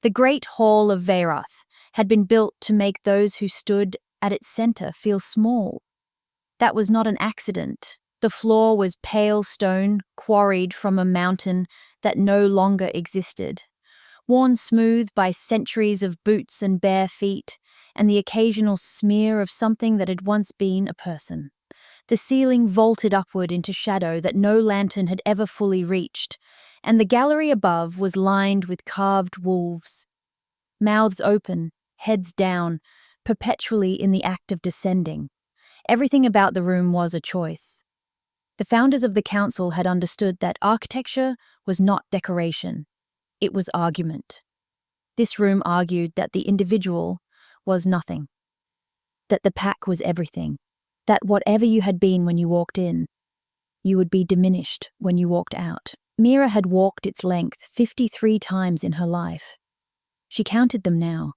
The great hall of Vairath had been built to make those who stood at its center feel small. That was not an accident. The floor was pale stone quarried from a mountain that no longer existed, worn smooth by centuries of boots and bare feet, and the occasional smear of something that had once been a person. The ceiling vaulted upward into shadow that no lantern had ever fully reached, and the gallery above was lined with carved wolves, mouths open, heads down, perpetually in the act of descending. Everything about the room was a choice. The founders of the council had understood that architecture was not decoration. It was argument. This room argued that the individual was nothing, that the pack was everything, that whatever you had been when you walked in, you would be diminished when you walked out. Mira had walked its length 53 times in her life. She counted them now,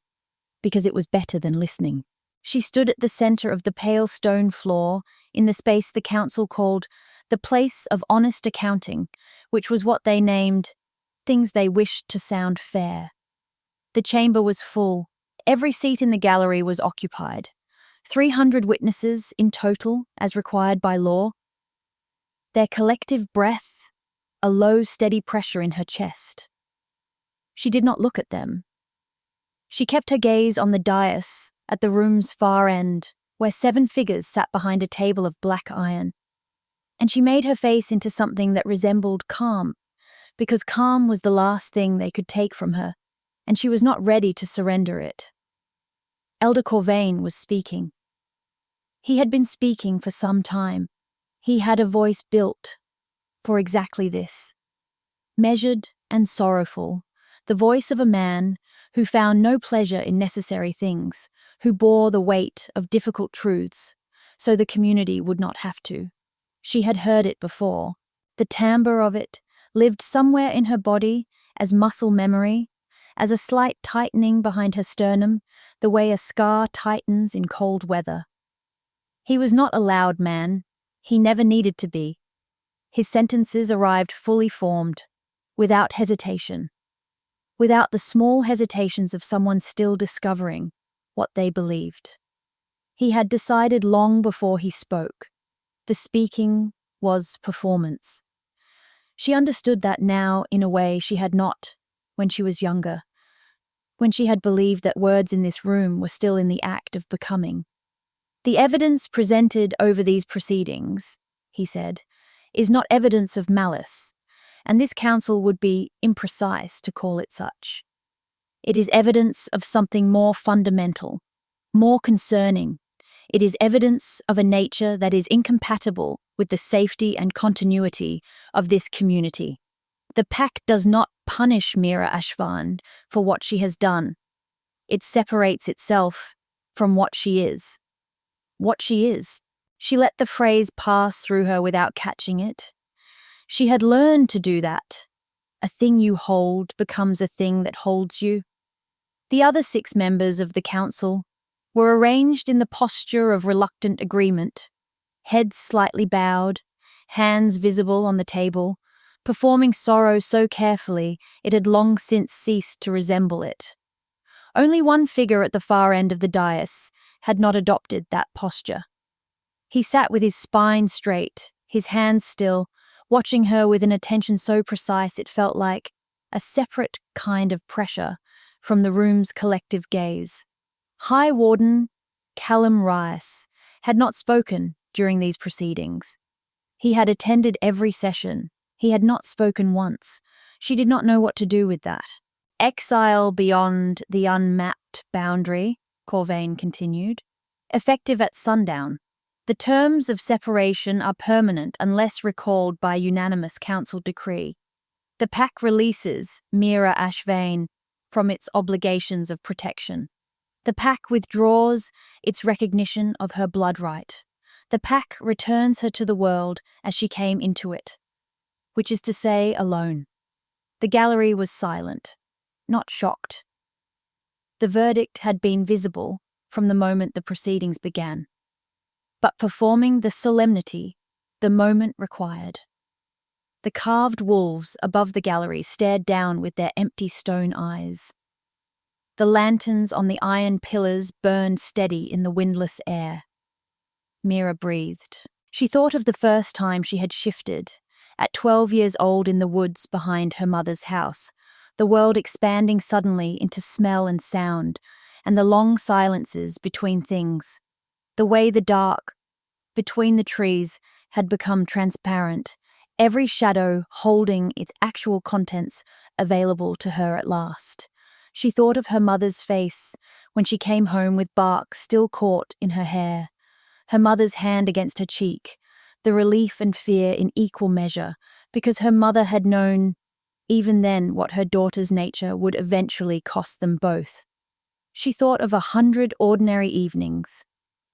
because it was better than listening. She stood at the center of the pale stone floor in the space the council called the place of honest accounting, which was what they named things they wished to sound fair. The chamber was full. Every seat in the gallery was occupied. 300 witnesses in total, as required by law. Their collective breath, a low, steady pressure in her chest. She did not look at them. She kept her gaze on the dais at the room's far end, where 7 figures sat behind a table of black iron. And she made her face into something that resembled calm, because calm was the last thing they could take from her, and she was not ready to surrender it. Elder Corvaine was speaking. He had been speaking for some time. He had a voice built for exactly this. Measured and sorrowful, the voice of a man who found no pleasure in necessary things, who bore the weight of difficult truths, so the community would not have to. She had heard it before. The timbre of it lived somewhere in her body as muscle memory, as a slight tightening behind her sternum, the way a scar tightens in cold weather. He was not a loud man. He never needed to be. His sentences arrived fully formed, without hesitation, without the small hesitations of someone still discovering what they believed. He had decided long before he spoke. The speaking was performance. She understood that now in a way she had not when she was younger, when she had believed that words in this room were still in the act of becoming. The evidence presented over these proceedings, he said, is not evidence of malice, and this council would be imprecise to call it such. It is evidence of something more fundamental, more concerning. It is evidence of a nature that is incompatible with the safety and continuity of this community. The pack does not punish Mira Ashvane for what she has done. It separates itself from what she is. What she is. She let the phrase pass through her without catching it. She had learned to do that. A thing you hold becomes a thing that holds you. The other 6 members of the council were arranged in the posture of reluctant agreement, heads slightly bowed, hands visible on the table, performing sorrow so carefully it had long since ceased to resemble it. Only one figure at the far end of the dais had not adopted that posture. He sat with his spine straight, his hands still, watching her with an attention so precise it felt like a separate kind of pressure from the room's collective gaze. High Warden Callum Rice had not spoken during these proceedings. He had attended every session. He had not spoken once. She did not know what to do with that. Exile beyond the unmapped boundary, Corvaine continued. Effective at sundown. The terms of separation are permanent unless recalled by unanimous council decree. The pack releases Mira Ashvane from its obligations of protection. The pack withdraws its recognition of her blood right. The pack returns her to the world as she came into it, which is to say, alone. The gallery was silent, not shocked. The verdict had been visible from the moment the proceedings began, but performing the solemnity the moment required. The carved wolves above the gallery stared down with their empty stone eyes. The lanterns on the iron pillars burned steady in the windless air. Mira breathed. She thought of the first time she had shifted, at 12 years old in the woods behind her mother's house, the world expanding suddenly into smell and sound, and the long silences between things. The way the dark, between the trees, had become transparent, every shadow holding its actual contents available to her at last. She thought of her mother's face when she came home with bark still caught in her hair, her mother's hand against her cheek, the relief and fear in equal measure, because her mother had known, even then, what her daughter's nature would eventually cost them both. She thought of 100 ordinary evenings,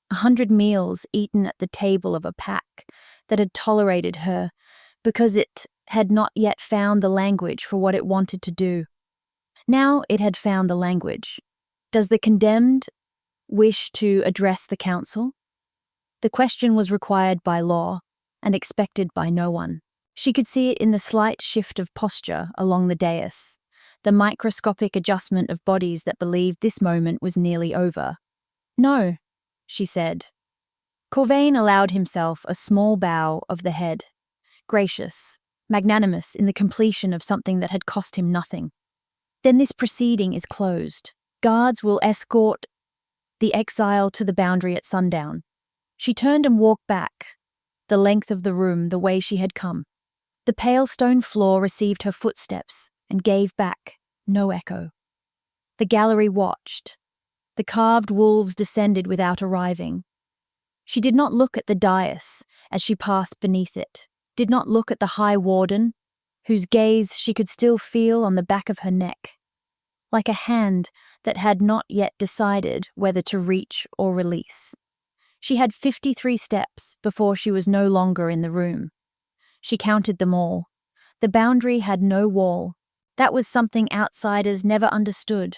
100 meals eaten at the table of a pack that had tolerated her because it had not yet found the language for what it wanted to do. Now it had found the language. Does the condemned wish to address the council? The question was required by law and expected by no one. She could see it in the slight shift of posture along the dais, the microscopic adjustment of bodies that believed this moment was nearly over. No, she said. Corvaine allowed himself a small bow of the head, gracious, magnanimous in the completion of something that had cost him nothing. Then this proceeding is closed. Guards will escort the exile to the boundary at sundown. She turned and walked back, the length of the room, the way she had come. The pale stone floor received her footsteps and gave back no echo. The gallery watched. The carved wolves descended without arriving. She did not look at the dais as she passed beneath it, did not look at the High Warden, whose gaze she could still feel on the back of her neck, like a hand that had not yet decided whether to reach or release. She had 53 steps before she was no longer in the room. She counted them all. The boundary had no wall. That was something outsiders never understood.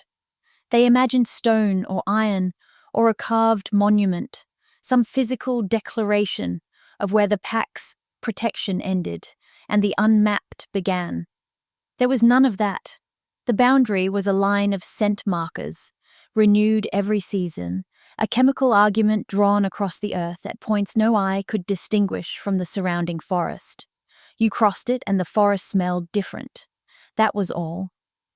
They imagined stone or iron or a carved monument, some physical declaration of where the pack's protection ended and the unmapped began. There was none of that. The boundary was a line of scent markers, renewed every season, a chemical argument drawn across the earth at points no eye could distinguish from the surrounding forest. You crossed it and the forest smelled different. That was all.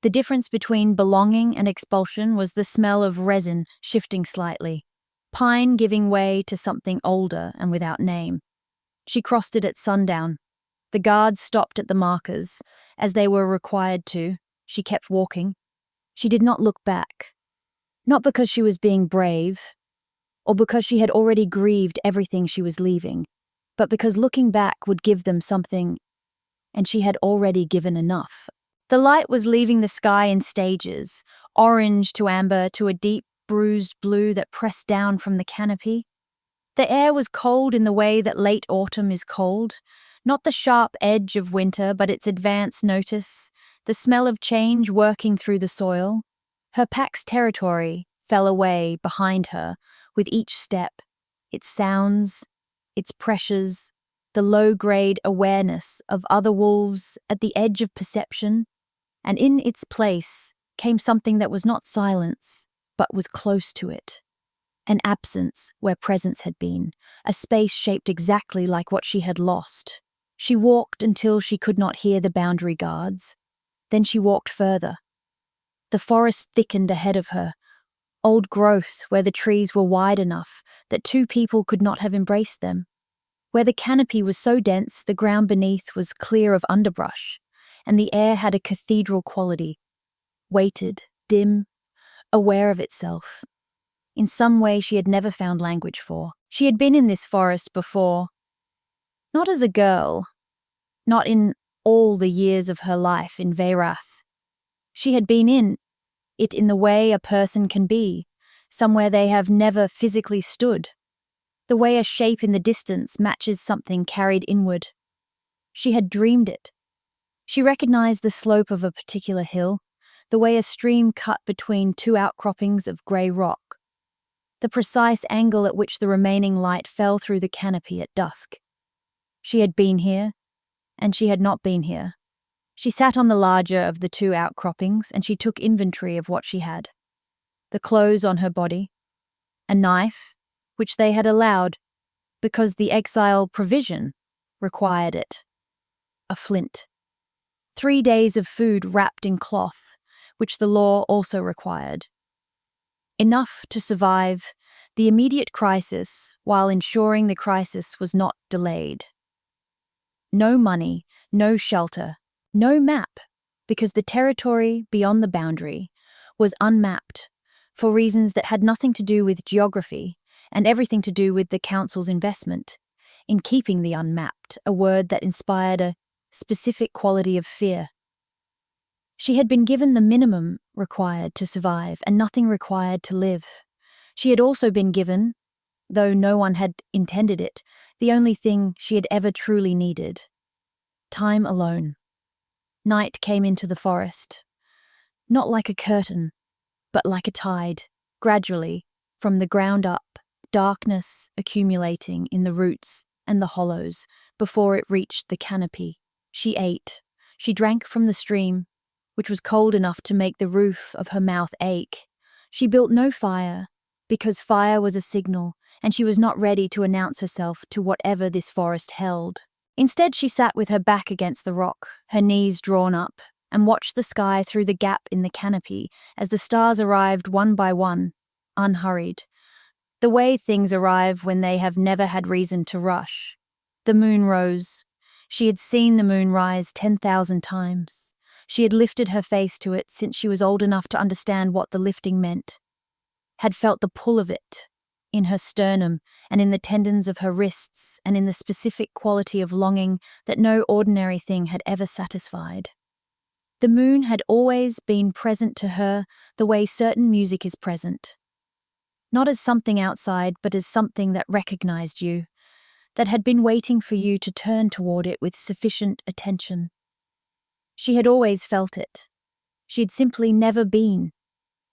The difference between belonging and expulsion was the smell of resin shifting slightly, pine giving way to something older and without name. She crossed it at sundown. The guards stopped at the markers. As they were required to, she kept walking. She did not look back. Not because she was being brave, or because she had already grieved everything she was leaving, but because looking back would give them something, and she had already given enough. The light was leaving the sky in stages, orange to amber to a deep bruised blue that pressed down from the canopy. The air was cold in the way that late autumn is cold, not the sharp edge of winter, but its advance notice, the smell of change working through the soil. Her pack's territory fell away behind her with each step, its sounds, its pressures, the low-grade awareness of other wolves at the edge of perception, and in its place came something that was not silence, but was close to it. An absence where presence had been, a space shaped exactly like what she had lost. She walked until she could not hear the boundary guards. Then she walked further. The forest thickened ahead of her, old growth where the trees were wide enough that two people could not have embraced them, where the canopy was so dense the ground beneath was clear of underbrush, and the air had a cathedral quality, weighted, dim, aware of itself. In some way she had never found language for. She had been in this forest before, not as a girl, not in all the years of her life in Veyrath. She had been in it in the way a person can be, somewhere they have never physically stood, the way a shape in the distance matches something carried inward. She had dreamed it. She recognized the slope of a particular hill, the way a stream cut between two outcroppings of grey rock, the precise angle at which the remaining light fell through the canopy at dusk. She had been here, and she had not been here. She sat on the larger of the two outcroppings, and she took inventory of what she had. the clothes on her body, a knife, which they had allowed because the exile provision required it, a flint, 3 days of food wrapped in cloth, which the law also required. Enough to survive the immediate crisis while ensuring the crisis was not delayed. No money, no shelter, no map, because the territory beyond the boundary was unmapped for reasons that had nothing to do with geography and everything to do with the council's investment in keeping the unmapped, a word that inspired a specific quality of fear. She had been given the minimum required to survive and nothing required to live. She had also been given, though no one had intended it, the only thing she had ever truly needed: time alone. Night came into the forest, not like a curtain, but like a tide, gradually, from the ground up, darkness accumulating in the roots and the hollows before it reached the canopy. She ate. She drank from the stream, which was cold enough to make the roof of her mouth ache. She built no fire, because fire was a signal, and she was not ready to announce herself to whatever this forest held. Instead, she sat with her back against the rock, her knees drawn up, and watched the sky through the gap in the canopy as the stars arrived one by one, unhurried. The way things arrive when they have never had reason to rush. The moon rose. She had seen the moon rise 10,000 times. She had lifted her face to it since she was old enough to understand what the lifting meant, had felt the pull of it in her sternum and in the tendons of her wrists and in the specific quality of longing that no ordinary thing had ever satisfied. The moon had always been present to her the way certain music is present, not as something outside, but as something that recognized you, that had been waiting for you to turn toward it with sufficient attention. She had always felt it. She had simply never been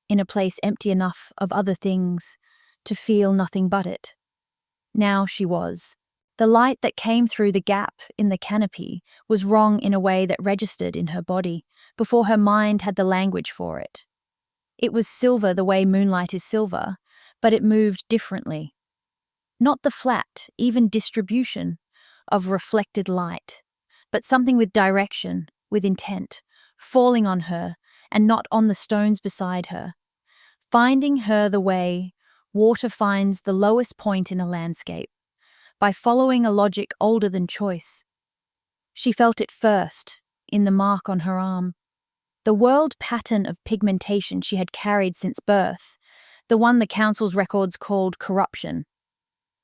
in a place empty enough of other things to feel nothing but it. Now she was. The light that came through the gap in the canopy was wrong in a way that registered in her body before her mind had the language for it. It was silver the way moonlight is silver, but it moved differently. Not the flat, even distribution of reflected light, but something with direction, with intent, falling on her and not on the stones beside her, finding her the way water finds the lowest point in a landscape, by following a logic older than choice. She felt it first, in the mark on her arm. The world pattern of pigmentation she had carried since birth, the one the council's records called corruption,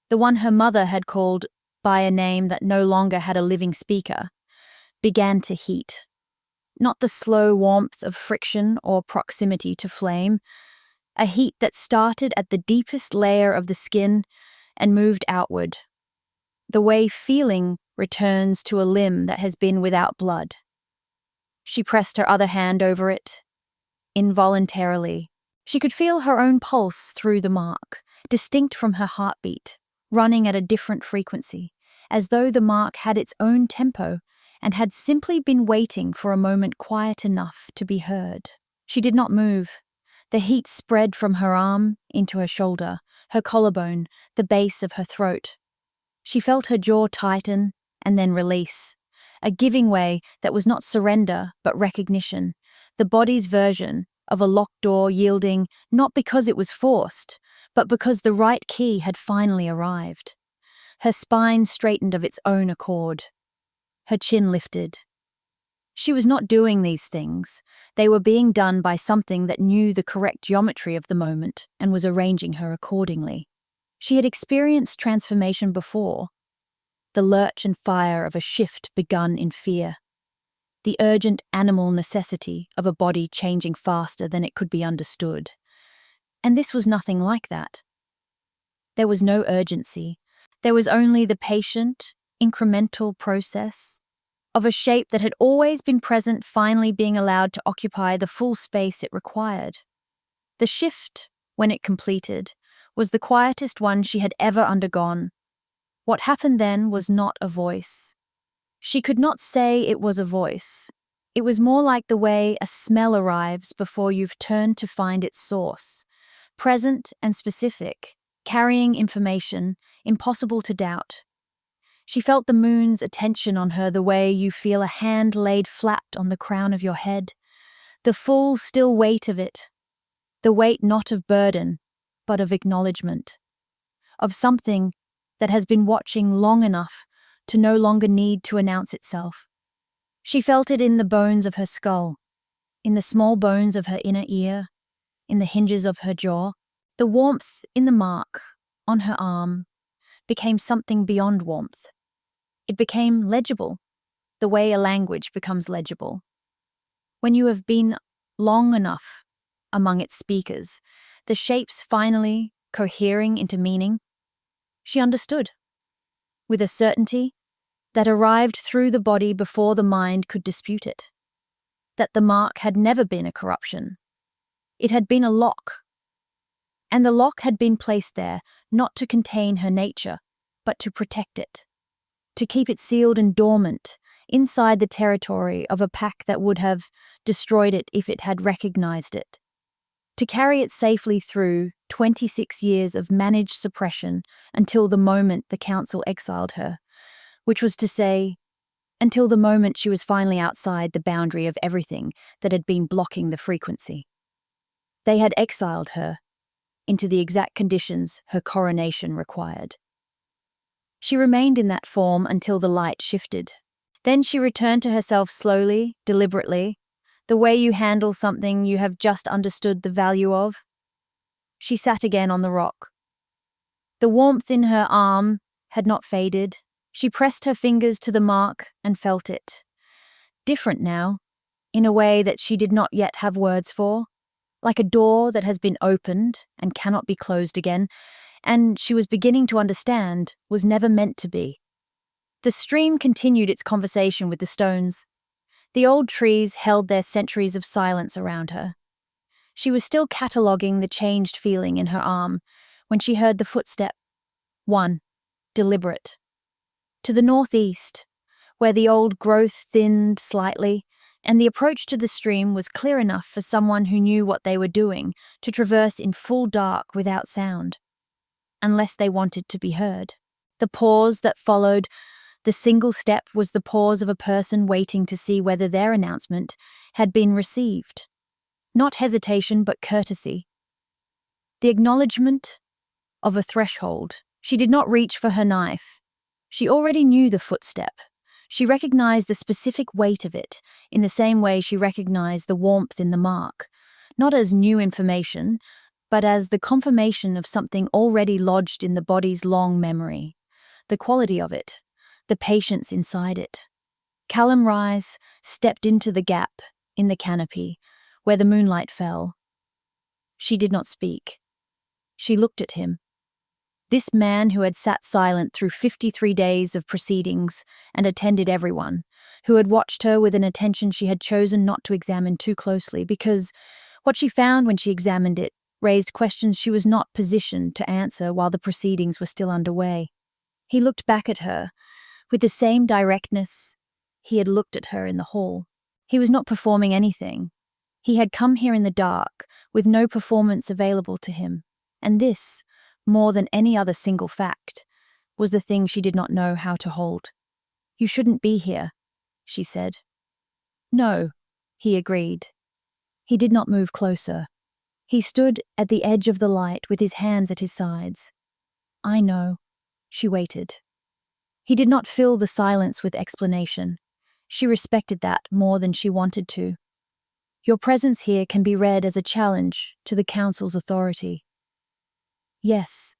the one her mother had called by a name that no longer had a living speaker, began to heat. Not the slow warmth of friction or proximity to flame, a heat that started at the deepest layer of the skin and moved outward, the way feeling returns to a limb that has been without blood. She pressed her other hand over it, involuntarily. She could feel her own pulse through the mark, distinct from her heartbeat, running at a different frequency, as though the mark had its own tempo and had simply been waiting for a moment quiet enough to be heard. She did not move. The heat spread from her arm into her shoulder, her collarbone, the base of her throat. She felt her jaw tighten and then release, a giving way that was not surrender but recognition, the body's version of a locked door yielding not because it was forced, but because the right key had finally arrived. Her spine straightened of its own accord. Her chin lifted. She was not doing these things. They were being done by something that knew the correct geometry of the moment and was arranging her accordingly. She had experienced transformation before, the lurch and fire of a shift begun in fear, the urgent animal necessity of a body changing faster than it could be understood. And this was nothing like that. There was no urgency. There was only the patient, incremental process of a shape that had always been present finally being allowed to occupy the full space it required. The shift, when it completed, was the quietest one she had ever undergone. What happened then was not a voice. She could not say it was a voice. It was more like the way a smell arrives before you've turned to find its source, present and specific, carrying information impossible to doubt. She felt the moon's attention on her the way you feel a hand laid flat on the crown of your head, the full, still weight of it, the weight not of burden, but of acknowledgement, of something that has been watching long enough to no longer need to announce itself. She felt it in the bones of her skull, in the small bones of her inner ear, in the hinges of her jaw. The warmth in the mark on her arm became something beyond warmth. It became legible, the way a language becomes legible. When you have been long enough among its speakers, the shapes finally cohering into meaning, she understood, with a certainty that arrived through the body before the mind could dispute it, that the mark had never been a corruption. It had been a lock, and the lock had been placed there not to contain her nature, but to protect it, to keep it sealed and dormant inside the territory of a pack that would have destroyed it if it had recognized it, to carry it safely through 26 years of managed suppression until the moment the council exiled her, which was to say, until the moment she was finally outside the boundary of everything that had been blocking the frequency. They had exiled her into the exact conditions her coronation required. She remained in that form until the light shifted. Then she returned to herself slowly, deliberately, the way you handle something you have just understood the value of. She sat again on the rock. The warmth in her arm had not faded. She pressed her fingers to the mark and felt it. Different now, in a way that she did not yet have words for, like a door that has been opened and cannot be closed again, and she was beginning to understand was never meant to be. The stream continued its conversation with the stones. The old trees held their centuries of silence around her. She was still cataloguing the changed feeling in her arm when she heard the footstep. One, deliberate. To the northeast, where the old growth thinned slightly, and the approach to the stream was clear enough for someone who knew what they were doing to traverse in full dark without sound, unless they wanted to be heard. The pause that followed the single step was the pause of a person waiting to see whether their announcement had been received. Not hesitation, but courtesy. The acknowledgement of a threshold. She did not reach for her knife. She already knew the footstep. She recognized the specific weight of it, in the same way she recognized the warmth in the mark, not as new information, but as the confirmation of something already lodged in the body's long memory, the quality of it, the patience inside it. Callum Rise stepped into the gap in the canopy, where the moonlight fell. She did not speak. She looked at him. This man who had sat silent through 53 days of proceedings and attended everyone, who had watched her with an attention she had chosen not to examine too closely because what she found when she examined it raised questions she was not positioned to answer while the proceedings were still underway. He looked back at her with the same directness he had looked at her in the hall. He was not performing anything. He had come here in the dark with no performance available to him, and this, more than any other single fact, was the thing she did not know how to hold. "You shouldn't be here," she said. "No," he agreed. He did not move closer. He stood at the edge of the light with his hands at his sides. "I know." She waited. He did not fill the silence with explanation. She respected that more than she wanted to. "Your presence here can be read as a challenge to the Council's authority." "Yes.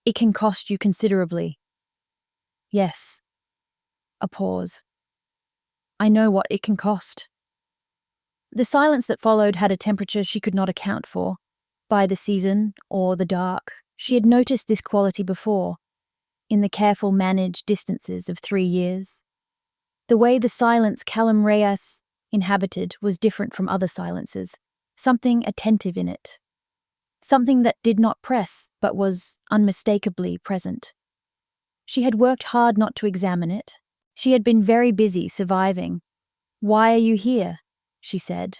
It can cost you considerably." "Yes." A pause. "I know what it can cost." The silence that followed had a temperature she could not account for. By the season, or the dark, she had noticed this quality before, in the careful managed distances of 3 years. The way the silence Callum Reyes inhabited was different from other silences, something attentive in it. Something that did not press, but was unmistakably present. She had worked hard not to examine it. She had been very busy surviving. "Why are you here?" she said.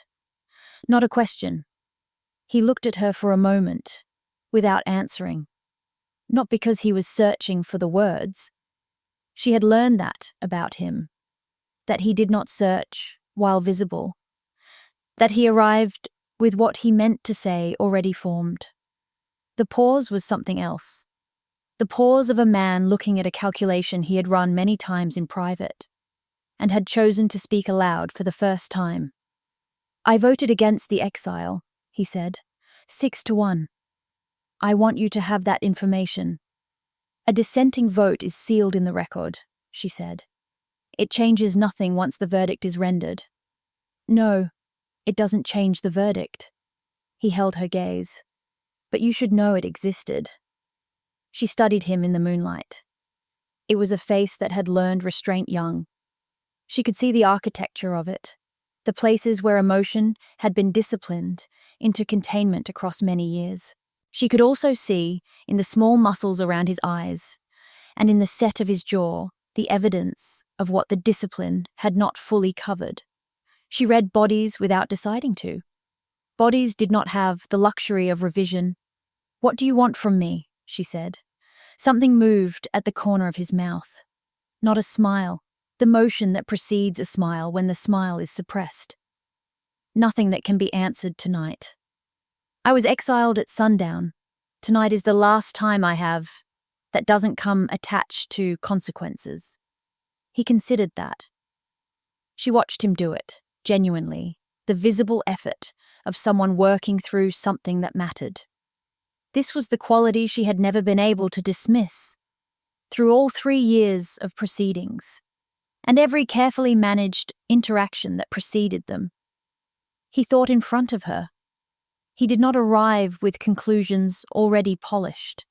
Not a question. He looked at her for a moment, without answering. Not because he was searching for the words. She had learned that about him, that he did not search while visible, that he arrived with what he meant to say already formed. The pause was something else. The pause of a man looking at a calculation he had run many times in private, and had chosen to speak aloud for the first time. "I voted against the exile," he said, 6-1. "I want you to have that information." "A dissenting vote is sealed in the record," she said. "It changes nothing once the verdict is rendered." "No, it doesn't change the verdict." He held her gaze. "But you should know it existed." She studied him in the moonlight. It was a face that had learned restraint young. She could see the architecture of it, the places where emotion had been disciplined into containment across many years. She could also see, in the small muscles around his eyes, and in the set of his jaw, the evidence of what the discipline had not fully covered. She read bodies without deciding to. Bodies did not have the luxury of revision. "What do you want from me?" she said. Something moved at the corner of his mouth. Not a smile, the motion that precedes a smile when the smile is suppressed. "Nothing that can be answered tonight. I was exiled at sundown. Tonight is the last time I have that doesn't come attached to consequences." He considered that. She watched him do it, genuinely, the visible effort of someone working through something that mattered. This was the quality she had never been able to dismiss. Through all 3 years of proceedings, and every carefully managed interaction that preceded them, he thought in front of her. He did not arrive with conclusions already polished.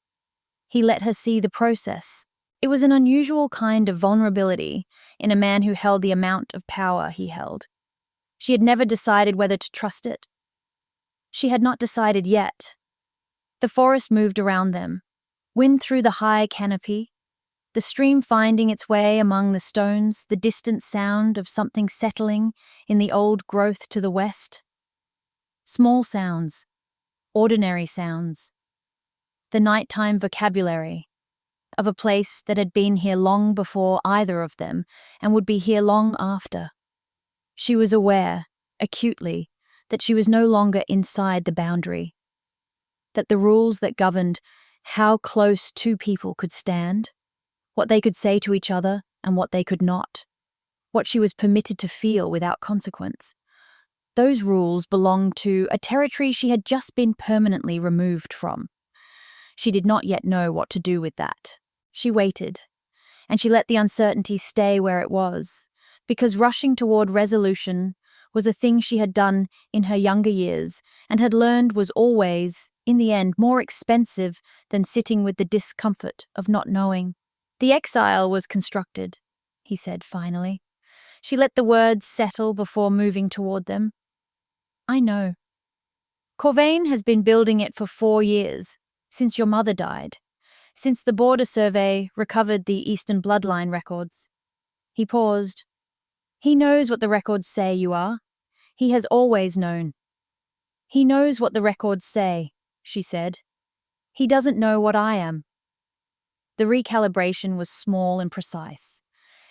He let her see the process. It was an unusual kind of vulnerability in a man who held the amount of power he held. She had never decided whether to trust it. She had not decided yet. The forest moved around them, wind through the high canopy, the stream finding its way among the stones, the distant sound of something settling in the old growth to the west. Small sounds, ordinary sounds. The nighttime vocabulary of a place that had been here long before either of them and would be here long after. She was aware, acutely, that she was no longer inside the boundary, that the rules that governed how close two people could stand, what they could say to each other and what they could not, what she was permitted to feel without consequence. Those rules belonged to a territory she had just been permanently removed from. She did not yet know what to do with that. She waited, and she let the uncertainty stay where it was, because rushing toward resolution was a thing she had done in her younger years and had learned was always, in the end, more expensive than sitting with the discomfort of not knowing. "The exile was constructed," he said finally. She let the words settle before moving toward them. "I know. Corvaine has been building it for 4 years, since your mother died, since the border survey recovered the Eastern bloodline records." He paused. "He knows what the records say you are. He has always known." "He knows what the records say," she said. "He doesn't know what I am." The recalibration was small and precise,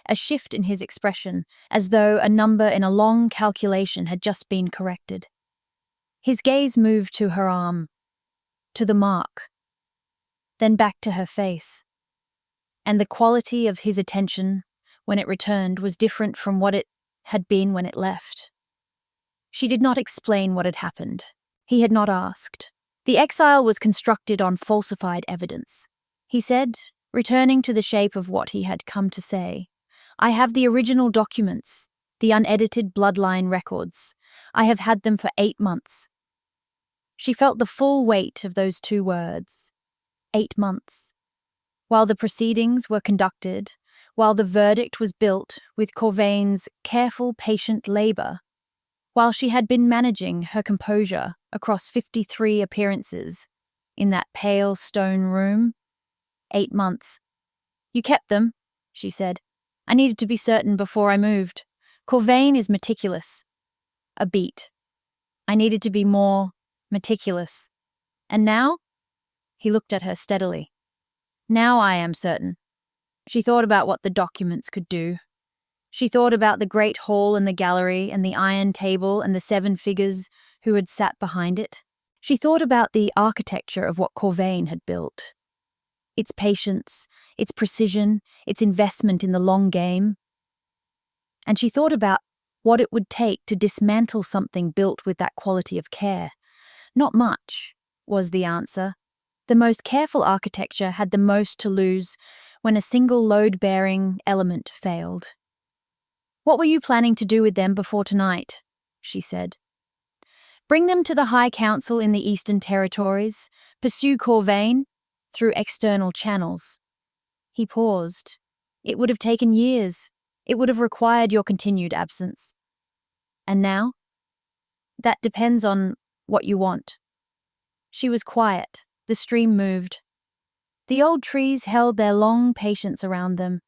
a shift in his expression, as though a number in a long calculation had just been corrected. His gaze moved to her arm, to the mark, then back to her face. And the quality of his attention, when it returned, was different from what it had been when it left. She did not explain what had happened. He had not asked. "The exile was constructed on falsified evidence," he said, returning to the shape of what he had come to say. "I have the original documents, the unedited bloodline records. I have had them for 8 months." She felt the full weight of those 2 words. 8 months. While the proceedings were conducted, while the verdict was built with Corvaine's careful, patient labor, while she had been managing her composure across 53 appearances in that pale stone room. 8 months. "You kept them," she said. "I needed to be certain before I moved. Corvaine is meticulous." A beat. "I needed to be more meticulous. And now? He looked at her steadily. Now I am certain. She thought about what the documents could do. She thought about the great hall and the gallery and the iron table and the 7 figures who had sat behind it. She thought about the architecture of what Corvaine had built. Its patience, its precision, its investment in the long game. And she thought about what it would take to dismantle something built with that quality of care. Not much, was the answer. The most careful architecture had the most to lose when a single load-bearing element failed. What were you planning to do with them before tonight? She said. Bring them to the High Council in the Eastern Territories, pursue Corvaine through external channels. He paused. It would have taken years. It would have required your continued absence. And now? That depends on what you want. She was quiet. The stream moved. The old trees held their long patience around them.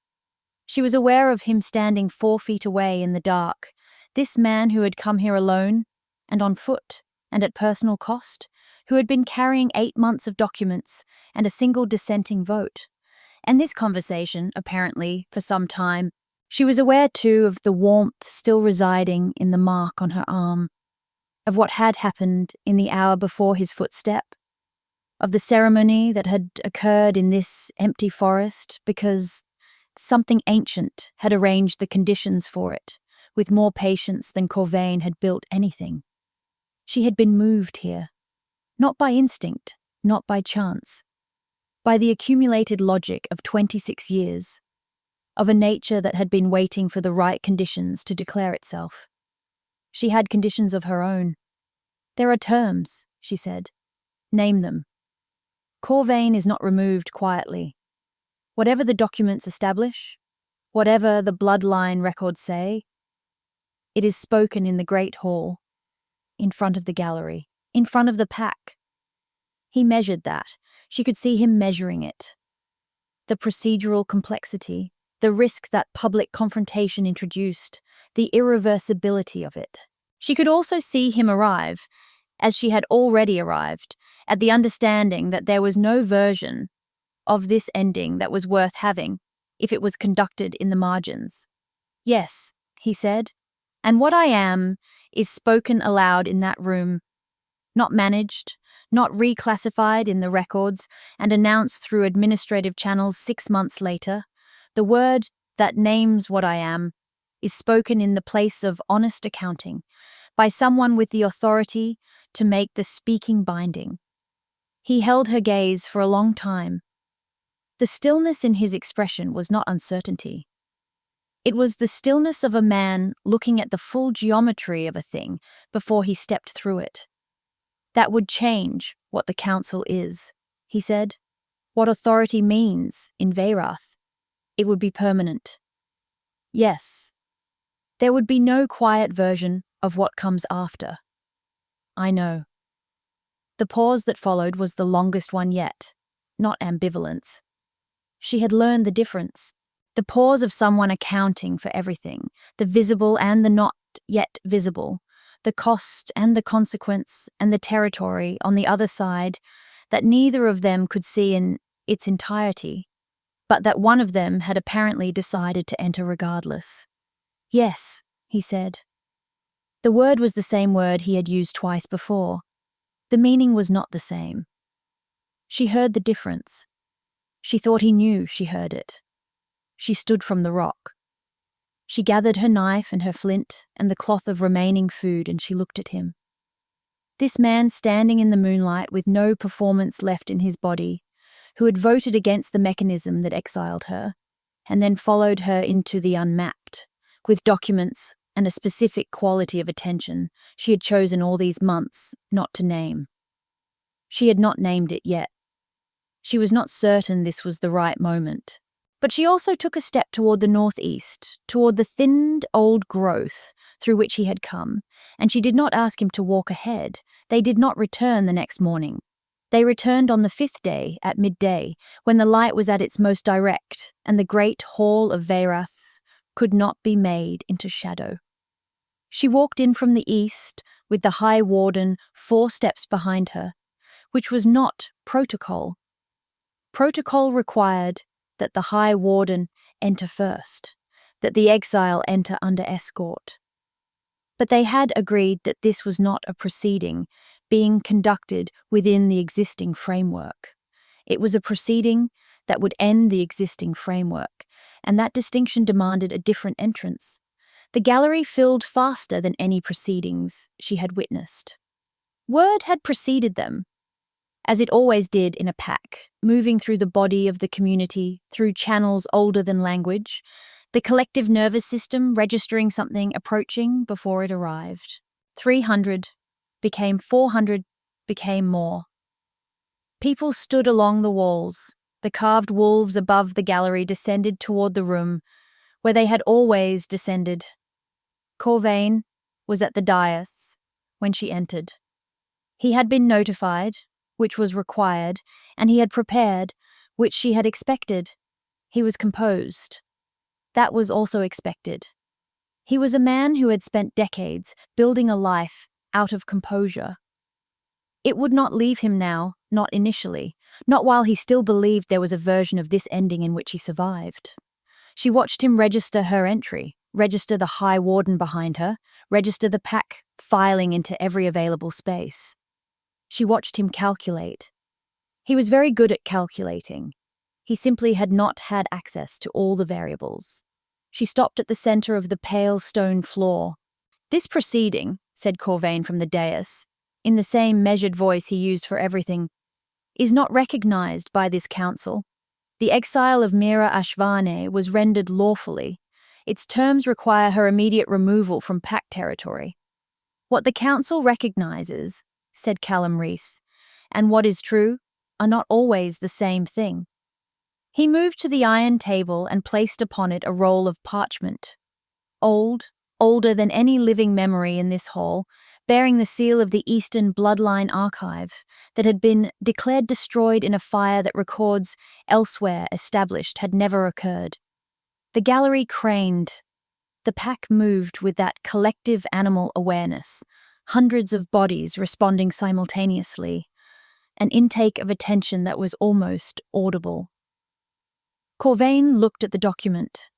She was aware of him standing 4 feet away in the dark, this man who had come here alone, and on foot, and at personal cost, who had been carrying 8 months of documents and a single dissenting vote. And this conversation, apparently, for some time. She was aware, too, of the warmth still residing in the mark on her arm, of what had happened in the hour before his footstep, of the ceremony that had occurred in this empty forest because something ancient had arranged the conditions for it, with more patience than Corvaine had built anything. She had been moved here, not by instinct, not by chance, by the accumulated logic of 26 years, of a nature that had been waiting for the right conditions to declare itself. She had conditions of her own. There are terms, she said. Name them. Corvaine is not removed quietly. Whatever the documents establish, whatever the bloodline records say, it is spoken in the great hall, in front of the gallery, in front of the pack. He measured that. She could see him measuring it. The procedural complexity, the risk that public confrontation introduced, the irreversibility of it. She could also see him arrive, as she had already arrived, at the understanding that there was no version of this ending that was worth having if it was conducted in the margins. Yes, he said, and what I am is spoken aloud in that room, not managed, not reclassified in the records and announced through administrative channels 6 months later. The word that names what I am is spoken in the place of honest accounting by someone with the authority to make the speaking binding. He held her gaze for a long time. The stillness in his expression was not uncertainty. It was the stillness of a man looking at the full geometry of a thing before he stepped through it. That would change what the council is, he said. What authority means in Veyrath. It would be permanent. Yes. There would be no quiet version of what comes after. I know. The pause that followed was the longest one yet, not ambivalence. She had learned the difference. The pause of someone accounting for everything, the visible and the not yet visible, the cost and the consequence and the territory on the other side that neither of them could see in its entirety, but that one of them had apparently decided to enter regardless. Yes, he said. The word was the same word he had used twice before. The meaning was not the same. She heard the difference. She thought he knew she heard it. She stood from the rock. She gathered her knife and her flint and the cloth of remaining food, and she looked at him. This man standing in the moonlight with no performance left in his body, who had voted against the mechanism that exiled her, and then followed her into the Unmapped, with documents and a specific quality of attention she had chosen all these months not to name. She had not named it yet. She was not certain this was the right moment. But she also took a step toward the northeast, toward the thinned old growth through which he had come, and she did not ask him to walk ahead. They did not return the next morning. They returned on the 5th day at midday, when the light was at its most direct, and the great hall of Veyrath could not be made into shadow. She walked in from the east, with the High Warden 4 steps behind her, which was not protocol. Protocol required that the High Warden enter first, that the exile enter under escort. But they had agreed that this was not a proceeding being conducted within the existing framework. It was a proceeding that would end the existing framework, and that distinction demanded a different entrance. The gallery filled faster than any proceedings she had witnessed. Word had preceded them, as it always did in a pack, moving through the body of the community, through channels older than language, the collective nervous system registering something approaching before it arrived. 300 became 400, became more. People stood along the walls. The carved wolves above the gallery descended toward the room, where they had always descended. Corvaine was at the dais when she entered. He had been notified, which was required, and he had prepared, which she had expected. He was composed. That was also expected. He was a man who had spent decades building a life out of composure. It would not leave him now, not initially, not while he still believed there was a version of this ending in which he survived. She watched him register her entry, register the High Warden behind her, register the pack filing into every available space. She watched him calculate. He was very good at calculating. He simply had not had access to all the variables. She stopped at the center of the pale stone floor. "This proceeding," said Corvaine from the dais, in the same measured voice he used for everything, "is not recognized by this council. The exile of Mira Ashvane was rendered lawfully. Its terms require her immediate removal from pack territory. What the council recognizes," said Callum Reese, "and what is true, are not always the same thing." He moved to the iron table and placed upon it a roll of parchment. Older than any living memory in this hall, bearing the seal of the Eastern Bloodline Archive that had been declared destroyed in a fire that records elsewhere established had never occurred. The gallery craned. The pack moved with that collective animal awareness, hundreds of bodies responding simultaneously, an intake of attention that was almost audible. Corvaine looked at the document.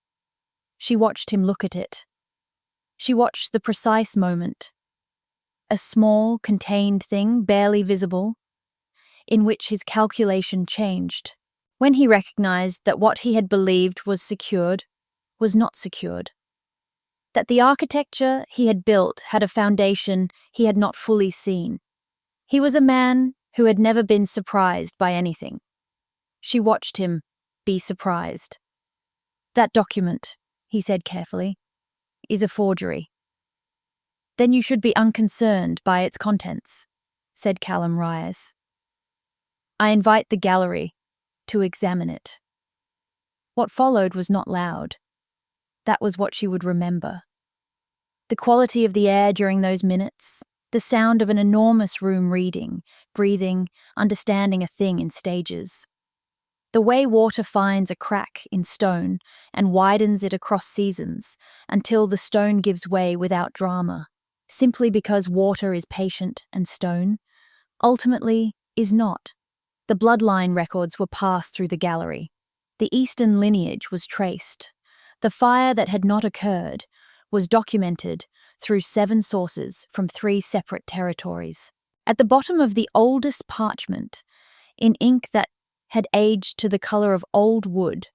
She watched him look at it. She watched the precise moment. A small, contained thing, barely visible, in which his calculation changed. When he recognized that what he had believed was secured was not secured. That the architecture he had built had a foundation he had not fully seen. He was a man who had never been surprised by anything. She watched him be surprised. "That document," he said carefully, "is a forgery." "Then you should be unconcerned by its contents," said Callum Reese. "I invite the gallery to examine it." What followed was not loud. That was what she would remember. The quality of the air during those minutes, the sound of an enormous room reading, breathing, understanding a thing in stages. The way water finds a crack in stone and widens it across seasons until the stone gives way without drama, simply because water is patient and stone, ultimately is not. The bloodline records were passed through the gallery. The Eastern lineage was traced. The fire that had not occurred was documented through 7 sources from 3 separate territories. At the bottom of the oldest parchment, in ink that had aged to the color of old wood,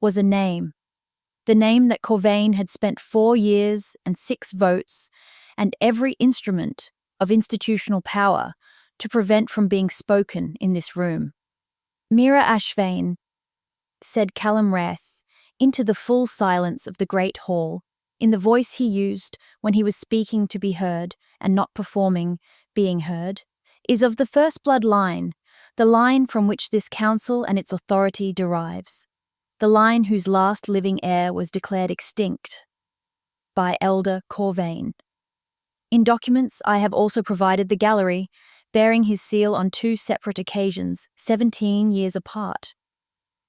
was a name. The name that Corvaine had spent 4 years and 6 votes and every instrument of institutional power to prevent from being spoken in this room. "Mira Ashvane," said Callum Reese, into the full silence of the great hall, in the voice he used when he was speaking to be heard and not performing being heard, "is of the first blood line, the line from which this council and its authority derives, the line whose last living heir was declared extinct by Elder Corvaine. In documents I have also provided the gallery, bearing his seal on 2 separate occasions, 17 years apart,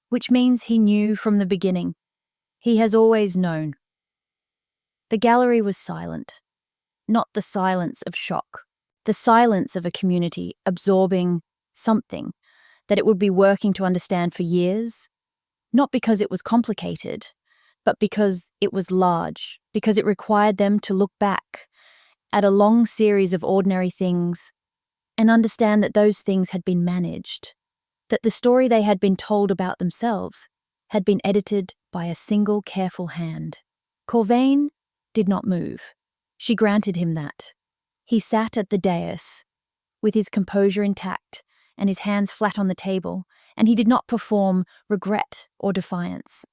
which means he knew from the beginning. He has always known." The gallery was silent. not the silence of shock. The silence of a community absorbing something that it would be working to understand for years, not because it was complicated, but because it was large, because it required them to look back at a long series of ordinary things and understand that those things had been managed, that the story they had been told about themselves had been edited by a single careful hand. Corvaine did not move. She granted him that. He sat at the dais, with his composure intact and his hands flat on the table, and he did not perform regret or defiance.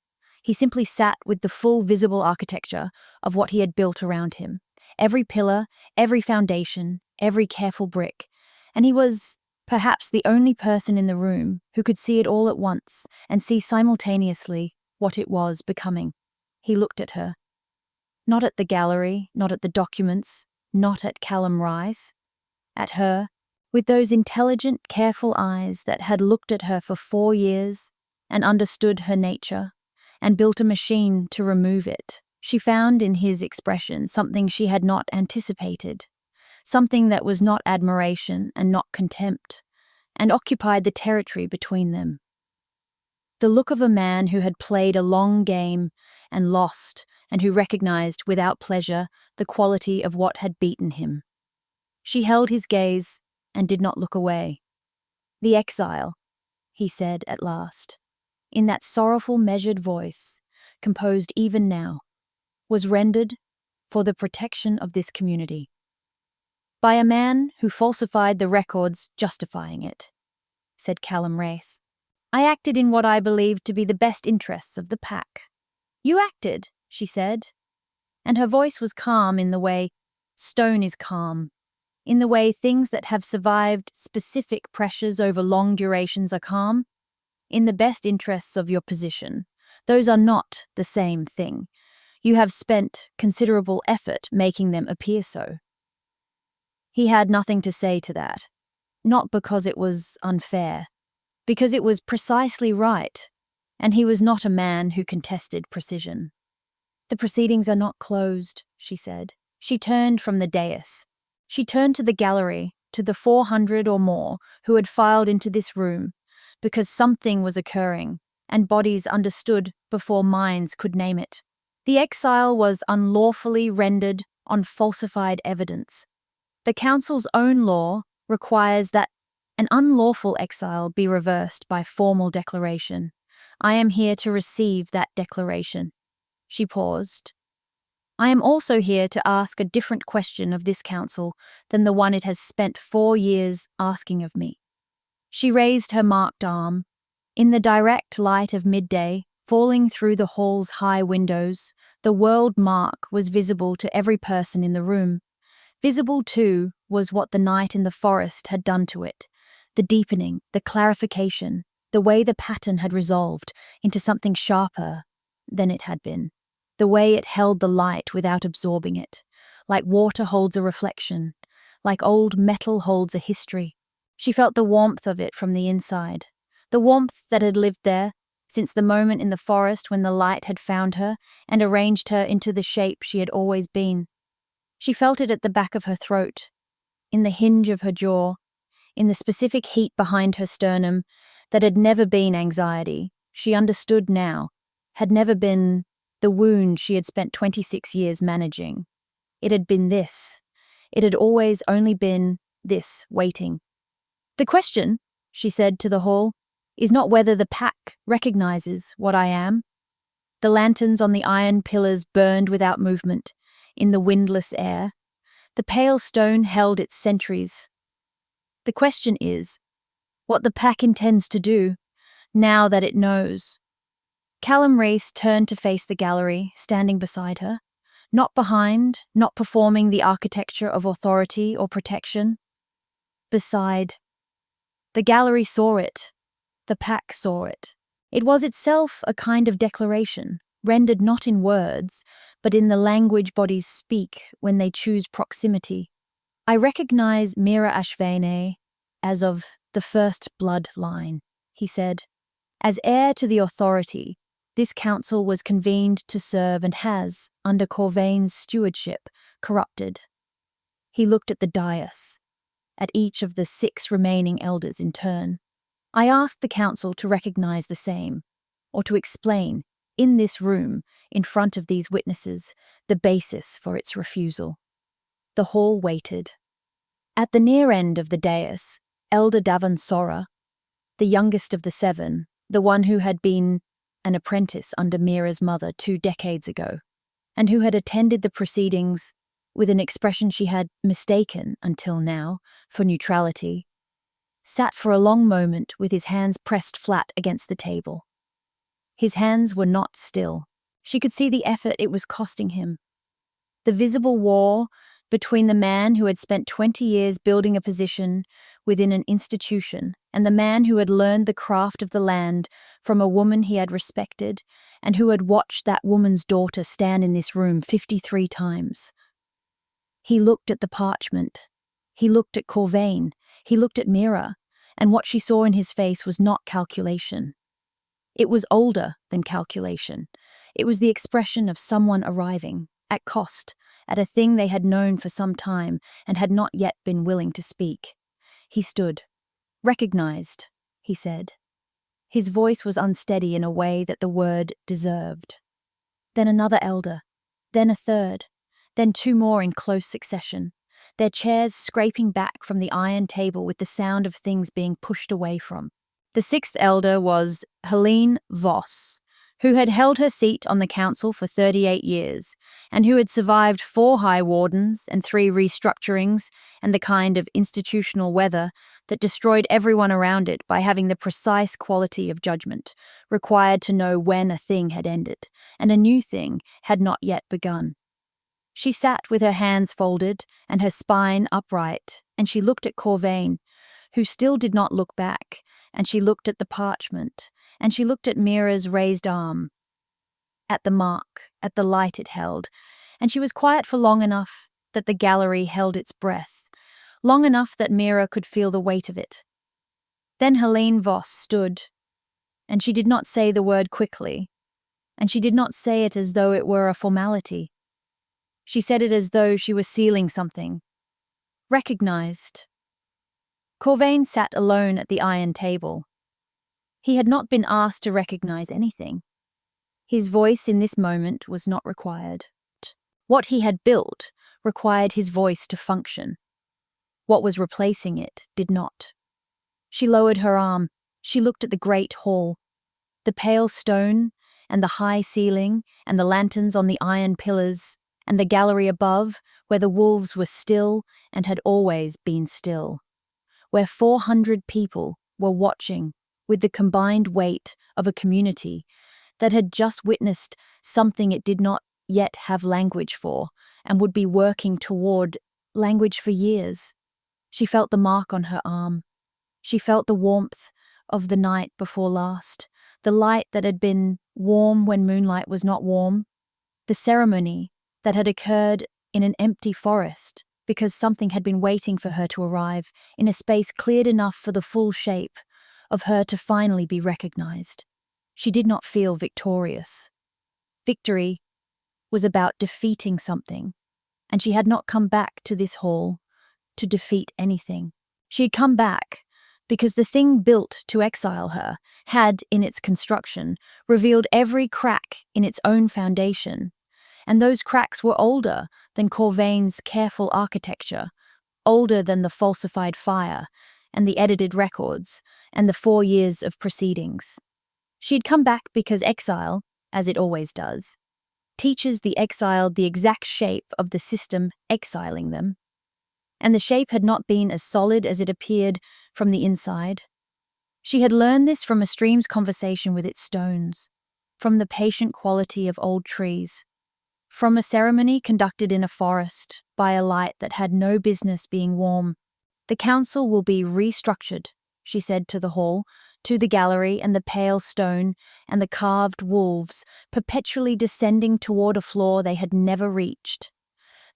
He simply sat with the full visible architecture of what he had built around him, every pillar, every foundation, every careful brick, and he was perhaps the only person in the room who could see it all at once and see simultaneously what it was becoming. He looked at her. Not at the gallery, not at the documents, not at Callum Rice. At her, with those intelligent, careful eyes that had looked at her for 4 years and understood her nature and built a machine to remove it. She found in his expression something she had not anticipated, something that was not admiration and not contempt, and occupied the territory between them. The look of a man who had played a long game and lost, and who recognized without pleasure the quality of what had beaten him. She held his gaze and did not look away. "The exile," he said at last, in that sorrowful measured voice, composed even now, was rendered for the protection of this community. "By a man who falsified the records justifying it," said Callum Rice. "I acted in what I believed to be the best interests of the pack." "You acted," she said, and her voice was calm in the way stone is calm, in the way things that have survived specific pressures over long durations are calm, in the best interests of your position. Those are not the same thing. You have spent considerable effort making them appear so. He had nothing to say to that, not because it was unfair, because it was precisely right, and he was not a man who contested precision. "The proceedings are not closed," she said. She turned from the dais. She turned to the gallery, to the 400 or more who had filed into this room, because something was occurring, and bodies understood before minds could name it. The exile was unlawfully rendered on falsified evidence. The Council's own law requires that an unlawful exile be reversed by formal declaration. I am here to receive that declaration. She paused. I am also here to ask a different question of this council than the one it has spent 4 years asking of me. She raised her marked arm. In the direct light of midday, falling through the hall's high windows, the world mark was visible to every person in the room. Visible, too, was what the night in the forest had done to it, the deepening, the clarification, the way the pattern had resolved into something sharper than it had been, the way it held the light without absorbing it, like water holds a reflection, like old metal holds a history. She felt the warmth of it from the inside, the warmth that had lived there since the moment in the forest when the light had found her and arranged her into the shape she had always been. She felt it at the back of her throat, in the hinge of her jaw, in the specific heat behind her sternum that had never been anxiety. She understood now, had never been the wound she had spent 26 years managing. It had been this. It had always only been this, waiting. "The question," she said to the hall, "is not whether the pack recognizes what I am." The lanterns on the iron pillars burned without movement, in the windless air. The pale stone held its sentries. "The question is what the pack intends to do, now that it knows." Callum Rice turned to face the gallery, standing beside her, not behind, not performing the architecture of authority or protection. Beside. The gallery saw it. The pack saw it. It was itself a kind of declaration, rendered not in words, but in the language bodies speak when they choose proximity. "I recognize Mira Ashvane as of the first blood line," he said. "As heir to the authority, this council was convened to serve and has, under Corvaine's stewardship, corrupted. He looked at the dais, at each of the 6 remaining elders in turn. I asked the council to recognize the same, or to explain, in this room, in front of these witnesses, the basis for its refusal. The hall waited. At the near end of the dais, Elder Davon Sora, the youngest of the 7, the one who had been an apprentice under Mira's mother 2 decades ago, and who had attended the proceedings with an expression she had mistaken, until now, for neutrality, sat for a long moment with his hands pressed flat against the table. His hands were not still. She could see the effort it was costing him. The visible war between the man who had spent 20 years building a position within an institution and the man who had learned the craft of the land from a woman he had respected and who had watched that woman's daughter stand in this room 53 times. He looked at the parchment. He looked at Corvaine. He looked at Mira, and what she saw in his face was not calculation. It was older than calculation. It was the expression of someone arriving, at cost, at a thing they had known for some time and had not yet been willing to speak. He stood. "Recognized," he said. His voice was unsteady in a way that the word deserved. Then another elder, then a third, then 2 more in close succession, their chairs scraping back from the iron table with the sound of things being pushed away from. The 6th elder was Helene Voss, who had held her seat on the council for 38 years, and who had survived 4 High Wardens and 3 restructurings and the kind of institutional weather that destroyed everyone around it by having the precise quality of judgment required to know when a thing had ended and a new thing had not yet begun. She sat with her hands folded and her spine upright, and she looked at Corvaine, who still did not look back, and she looked at the parchment, and she looked at Mira's raised arm, at the mark, at the light it held, and she was quiet for long enough that the gallery held its breath, long enough that Mira could feel the weight of it. Then Helene Voss stood, and she did not say the word quickly, and she did not say it as though it were a formality. She said it as though she was sealing something. Recognized. Corvaine sat alone at the iron table. He had not been asked to recognize anything. His voice in this moment was not required. What he had built required his voice to function. What was replacing it did not. She lowered her arm. She looked at the great hall. The pale stone, and the high ceiling, and the lanterns on the iron pillars, and the gallery above, where the wolves were still and had always been still, where 400 people were watching with the combined weight of a community that had just witnessed something it did not yet have language for and would be working toward language for years. She felt the mark on her arm. She felt the warmth of the night before last, the light that had been warm when moonlight was not warm, the ceremony that had occurred in an empty forest because something had been waiting for her to arrive in a space cleared enough for the full shape of her to finally be recognized. She did not feel victorious. Victory was about defeating something, and she had not come back to this hall to defeat anything. She had come back because the thing built to exile her had, in its construction, revealed every crack in its own foundation, and those cracks were older than Corvaine's careful architecture, older than the falsified fire and the edited records and the 4 years of proceedings. She had come back because Exile, as it always does, teaches the exiled the exact shape of the system exiling them, and the shape had not been as solid as it appeared from the inside. She had learned this from a stream's conversation with its stones, from the patient quality of old trees, from a ceremony conducted in a forest by a light that had no business being warm. "The council will be restructured," she said to the hall, to the gallery and the pale stone and the carved wolves perpetually descending toward a floor they had never reached.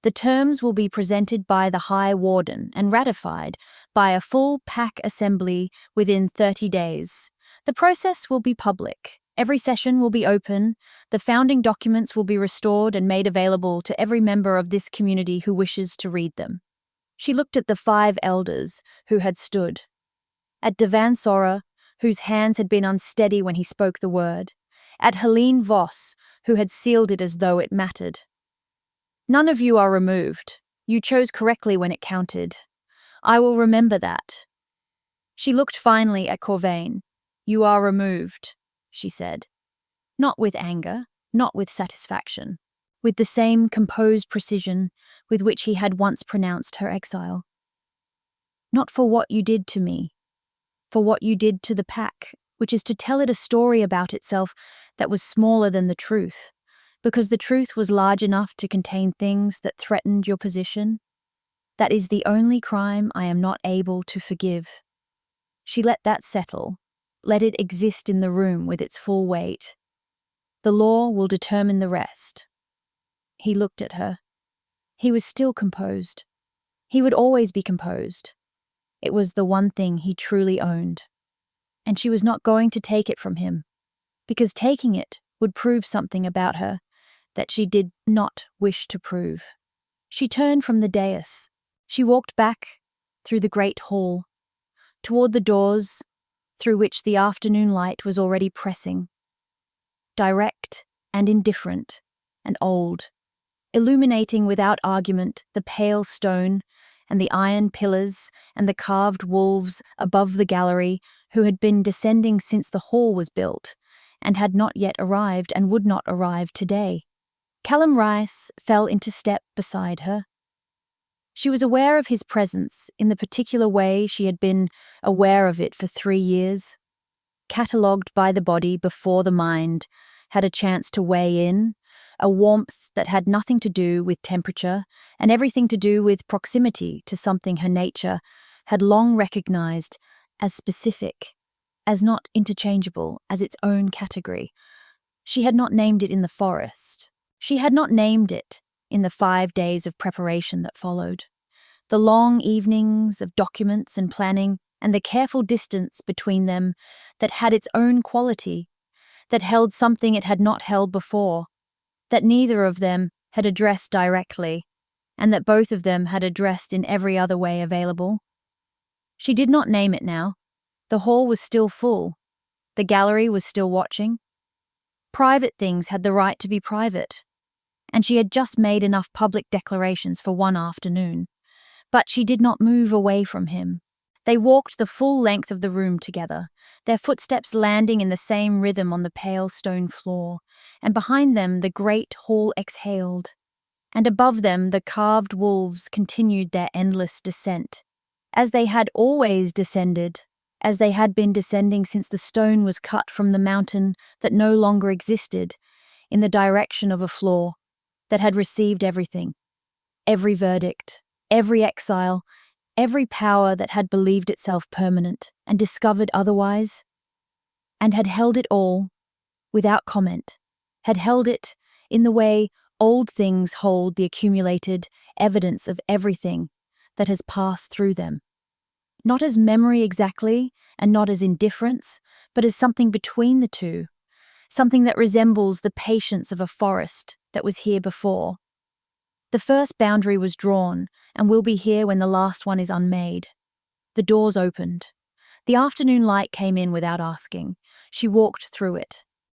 "The terms will be presented by the High Warden and ratified by a full pack assembly within 30 days. The process will be public. Every session will be open. The founding documents will be restored and made available to every member of this community who wishes to read them. She looked at the 5 elders who had stood, at Devan Sora, whose hands had been unsteady when he spoke the word, at Helene Voss, who had sealed it as though it mattered. None of you are removed. You chose correctly when it counted. I will remember that. She looked finally at Corvaine. You are removed, she said. Not with anger, not with satisfaction, with the same composed precision with which he had once pronounced her exile. Not for what you did to me, for what you did to the pack, which is to tell it a story about itself that was smaller than the truth, because the truth was large enough to contain things that threatened your position. That is the only crime I am not able to forgive. She let that settle, let it exist in the room with its full weight. The law will determine the rest. He looked at her. He was still composed. He would always be composed. It was the one thing he truly owned. And she was not going to take it from him, because taking it would prove something about her that she did not wish to prove. She turned from the dais. She walked back through the great hall, toward the doors through which the afternoon light was already pressing. Direct and indifferent and old, illuminating without argument the pale stone and the iron pillars and the carved wolves above the gallery who had been descending since the hall was built and had not yet arrived and would not arrive today. Callum Rice fell into step beside her. She was aware of his presence in the particular way she had been aware of it for 3 years. Catalogued by the body before the mind had a chance to weigh in, a warmth that had nothing to do with temperature and everything to do with proximity to something her nature had long recognized as specific, as not interchangeable, as its own category. She had not named it in the forest. She had not named it in the 5 days of preparation that followed. The long evenings of documents and planning and the careful distance between them that had its own quality, that held something it had not held before, that neither of them had addressed directly, and that both of them had addressed in every other way available. She did not name it now. The hall was still full. The gallery was still watching. Private things had the right to be private, and she had just made enough public declarations for one afternoon. But she did not move away from him. They walked the full length of the room together, their footsteps landing in the same rhythm on the pale stone floor, and behind them the great hall exhaled, and above them the carved wolves continued their endless descent, as they had always descended, as they had been descending since the stone was cut from the mountain that no longer existed, in the direction of a floor that had received everything, every verdict, every exile, every power that had believed itself permanent and discovered otherwise, and had held it all, without comment, had held it in the way old things hold the accumulated evidence of everything that has passed through them. Not as memory exactly, and not as indifference, but as something between the two, something that resembles the patience of a forest that was here before. The first boundary was drawn, and will be here when the last one is unmade. The doors opened. The afternoon light came in without asking. She walked through it.